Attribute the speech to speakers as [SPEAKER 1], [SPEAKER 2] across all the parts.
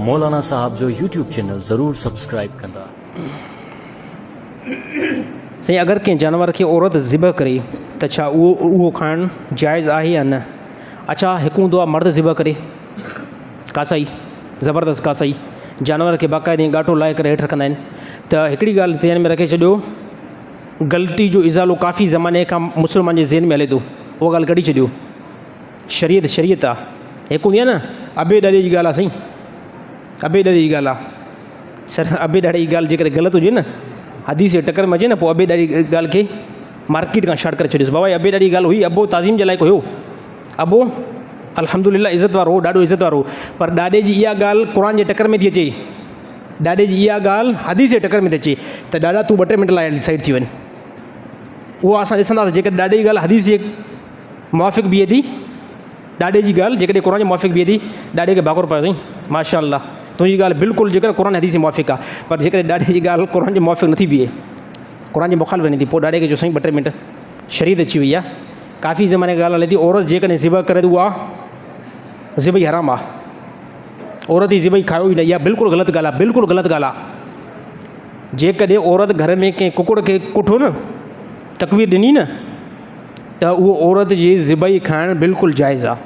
[SPEAKER 1] मौलाना साहब जो YouTube channel ज़रूर subscribe कंदा।
[SPEAKER 2] सही अगर कंहिं जानवर खे औरत ज़िबह करे त छा उहो खाइणु जाइज़ आहे या न? अच्छा, हिकु हूंदो आहे मर्द ज़िबह करे, कासाई ज़बरदस्त कासाई जानवर खे बाक़ाइदे ॻाटो लाहे करे हेठि रखंदा आहिनि। त हिकिड़ी ॻाल्हि ज़हन में रखे छॾियो, ग़लती जो इज़ालो काफ़ी ज़माने खां मुस्लमान जे ज़हन में हले थो, उहा ॻाल्हि कढी छॾियो। शरीयत आहे, हिकु हूंदी आहे न अबे ॾाॾे जी ॻाल्हि आहे साईं, अबे ॾाॾे जी ॻाल्हि आहे सर। अबे ॾाॾे जी ॻाल्हि जेकॾहिं ग़लति हुजे न, हदीस जे टकर में अचे न, पोइ अबे ॾाॾी ॻाल्हि खे मार्केट खां शार्ट करे छॾियोसि। बाबा अबे ॾाॾी ॻाल्हि हुई, अबो ताज़ीम जे लाइक़ु हुयो, अबो अल्हम्दुलिल्लाह इज़त वारो हो, ॾाढो इज़त वारो हो। पर ॾाॾे जी इहा ॻाल्हि क़ुर जे टकर में थी अचे, ॾाॾे जी इहा ॻाल्हि हदीस जे टकर में थी अचे, त ॾाॾा तूं 2-3 मिंट लाइ साइड थी वञु। उहा असां ॾिसंदासीं जेकॾहिं ॾाॾे जी ॻाल्हि हदीस जे मुआफ़िक़ बीहे थी, ॾाॾे जी ॻाल्हि जेकॾहिं क़ुर जे मुआफ़िक़ बीहे थी, ॾाॾे खे भाकुर पायो साईं, माशा अल्लाह तुंहिंजी ॻाल्हि बिल्कुलु जेकॾहिं क़ुर हदीस जे मुआफ़िक़ आहे। पर जेकॾहिं ॾाॾे जी ॻाल्हि क़ुर जे मुआफ़िक़ नथी बीहे, क़ुर जे मुखालिफ़ वञे थी, पोइ ॾाॾे खे जो साईं 2-3 मिंट शरीयत अची वई आहे। काफ़ी ज़माने ॻाल्हि हले थी, औरत जेकॾहिं ज़िबह करे त उहा ज़िबही हराम आहे, औरत जी ज़िबही खायो ई न, इहा बिल्कुलु ग़लति ॻाल्हि आहे, बिल्कुलु ग़लति ॻाल्हि आहे। जेकॾहिं औरत घर में कंहिं कुकुड़ खे कुठो न, तकवीर ॾिनी न, त उहो औरत जी ज़िबही खाइणु बिल्कुलु जाइज़ आहे।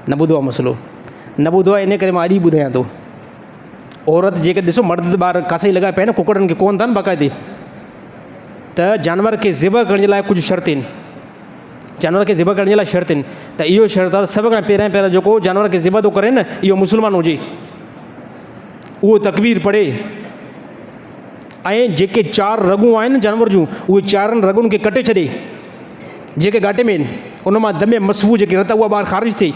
[SPEAKER 2] न ॿुधो आहे मसइलो, न ॿुधो आहे, इन करे मां अॼु ई ॿुधायां थो। औरत जेकॾहिं ॾिसो मर्द ॿार कासाई लॻाए पिया न, कुकड़नि खे कोन था न बाक़ाइदे, त जानवर खे ज़िबह करण जे लाइ कुझु शर्त आहिनि, जानवर खे ज़िबह करण जे लाइ शर्त आहिनि। त इहो शर्त आहे, सभ खां पहिरियों जेको जानवर खे ज़िबह थो करे न, इहो मुस्लमान हुजे, उहो तकबीर पढ़े, ऐं जेके 4 रगूं आहिनि जानवर जूं, उहे 4 रगुनि खे कटे छॾे, जेके घाटे में आहिनि, उन मां दमे मसफ़ू जेकी रत उहा ॿाहिरि ख़ारिज थिए।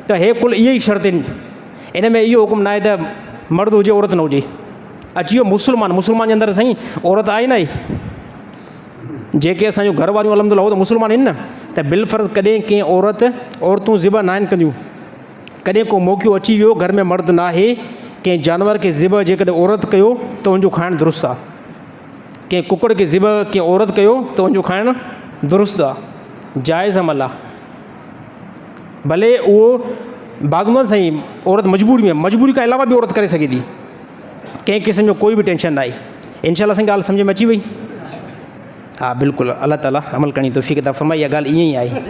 [SPEAKER 2] त हे कुल इहे ई शर्त आहिनि। इन में इहो हुकुम न आहे त मर्द हुजे औरत न हुजे। अची वियो मुस्लमान जे अंदरि साईं औरत आहे न आहे, जेके असांजो घर वारियूं अलहमदुलिल्लाह हो त मुस्लमान आहिनि न, त बिलफ़र्ज़ कॾहिं कंहिं औरतूं ज़िबह न आहिनि कंदियूं। कॾहिं को मौक़ो अची वियो घर में मर्द न आहे, कंहिं जानवर खे ज़िबह जेकॾहिं औरत कयो त उनजो खाइणु दुरुस्त आहे। कंहिं कुकड़ खे ज़िबह कंहिं औरत कयो त उनजो खाइणु दुरुस्त आहे, जाइज़ अमल आहे। भले उहो भागंदो आहे साईं, औरत मजबूरी खां अलावा बि औरत करे सघे थी, कंहिं क़िस्म जो कोई बि टेंशन न आहे। इंशाअल्लाह साईं ॻाल्हि सम्झ में अची वई? हा बिल्कुलु, अल्लाह ताला अमल करणी तौफ़ीक़ अता फ़रमाए। इहा ॻाल्हि ईअं ई आहे।